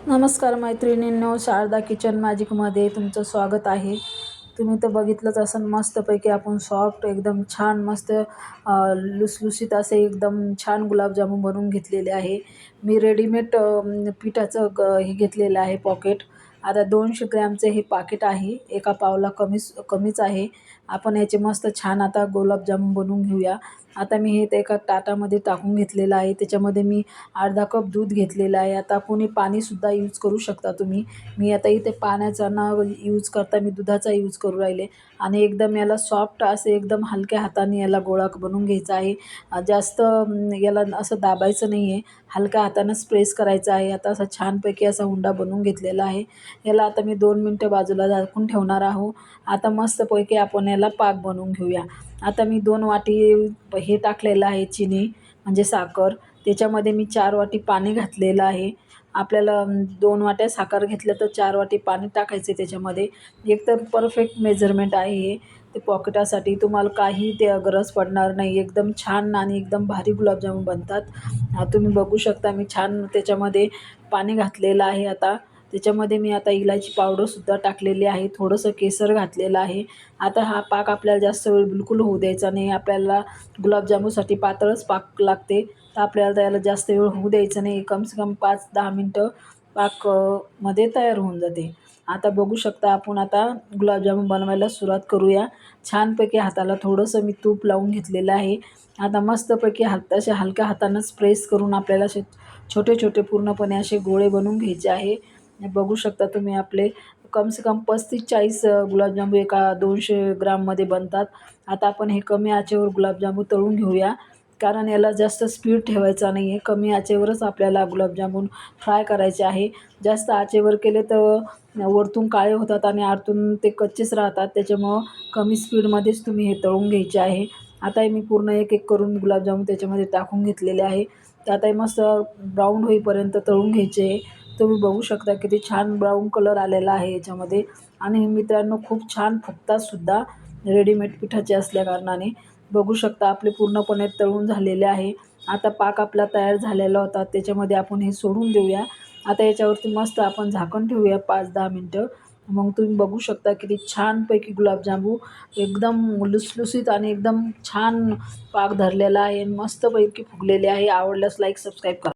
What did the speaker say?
नमस्कार मैत्रिणींनो, शारदा किचन मॅजिकमध्ये तुमचं स्वागत आहे. तुम्ही तर बघितलंच असेल, मस्तपैकी आपण सॉफ्ट एकदम छान मस्त लुसलुसीत असे एकदम छान गुलाबजामुन बनवून घेतलेले आहे. मी रेडीमेड पिठाचं हे घेतलेलं आहे पॉकेट. आता 200 ग्रॅमचे हे पाकिट आहे. एका पावला कमीच आहे. आपण याचे मस्त छान आता गुलाबजामुन बनवून घेऊया. आता मी हे एका ताटामध्ये टाकून घेतलेलं आहे. त्याच्यामध्ये मी अर्धा कप दूध घेतलेलं आहे. आता कोणी पाणीसुद्धा यूज करू शकता तुम्ही. मी आता इथे पाण्याचा न यूज करता मी दुधाचा यूज करू राहिले आणि एकदम याला सॉफ्ट असे एकदम हलक्या हाताने याला गोळा बनवून घ्यायचा आहे. जास्त याला असं दाबायचं नाही आहे. हलक्या हातानंच प्रेस करायचं आहे. आता असा छानपैकी असा उंडा बनवून घेतलेला आहे. याला आता मी 2 मिनटं बाजूला झाकून ठेवणार आहोत. आता मस्तपैकी आपण याला पाक बनवून घेऊया. आता मी 2 वाटी हे टाकलेलं आहे चिनी म्हणजे साखर. त्याच्यामध्ये मी 4 वाटी पाणी घातलेलं आहे. आपल्याला 2 वाट्या साखर घेतलं तर 4 वाटी पाणी टाकायचे त्याच्यामध्ये. एकदम परफेक्ट मेजरमेंट आहे हे. ते पॉकेटासाठी तुम्हाला काही ते गरज पडणार नाही. एकदम छान आणि एकदम भारी गुलाबजामुन बनतात. तुम्ही बघू शकता मी छान त्याच्यामध्ये पाणी घातलेलं आहे. आता त्याच्यामध्ये मी आता इलायची पावडरसुद्धा टाकलेली आहे. थोडंसं केसर घातलेलं आहे. आता हा पाक आपल्याला जास्त वेळ बिलकुल होऊ द्यायचा नाही. आपल्याला गुलाबजामुनसाठी पातळच पाक लागते. तर आपल्याला त्याला जास्त वेळ होऊ द्यायचं नाही. कम से कम 5-10 मिनटं पाक मध्ये तयार होऊन जाते. आता बघू शकता आपण आता गुलाबजामुन बनवायला सुरुवात करूया. छानपैकी हाताला थोडंसं मी तूप लावून घेतलेलं आहे. आता मस्तपैकी असे हलक्या हातानंच प्रेस करून आपल्याला असे छोटे-छोटे पूर्णपणे असे गोळे बनवून घ्यायचे आहे. बघू शकता तुम्ही आपले कम से कम 35-40 गुलाबजामुन एका 200 ग्राममध्ये बनतात. आता आपण हे कमी आचेवर गुलाबजामुन तळून घेऊया. कारण याला जास्त स्पीड ठेवायचा नाही आहे. कमी आचेवरच आपल्याला गुलाबजामुन फ्राय करायचे आहे. जास्त आचेवर केले तर वरतून काळे होतात आणि आतून ते कच्चेच राहतात. त्याच्यामुळं कमी स्पीडमध्येच तुम्ही हे तळून घ्यायचे आहे. आता हे मी पूर्ण एक-एक करून गुलाबजामुन त्याच्यामध्ये टाकून घेतलेले आहे. तर आता हे मस्त ब्राऊन होईपर्यंत तळून घ्यायचे आहे. तुम्ही बघू शकता किती छान ब्राऊन कलर आलेला आहे याच्यामध्ये. आणि मित्रांनो खूप छान फुगतातसुद्धा रेडीमेड पिठाचे असल्याकारणाने. बघू शकता आपले पूर्णपणे तळून झालेले आहे. आता पाक आपला तयार झालेला होता. त्याच्यामध्ये आपण हे सोडून देऊया. आता याच्यावरती मस्त आपण झाकण ठेवूया 5-10 मिनटं. मग तुम्ही बघू शकता किती छानपैकी गुलाबजामुन एकदम लुसलुसीत आणि एकदम छान पाक धरलेला आहे. मस्तपैकी फुगलेले आहे. आवडल्यास लाईक, सबस्क्राईब करा.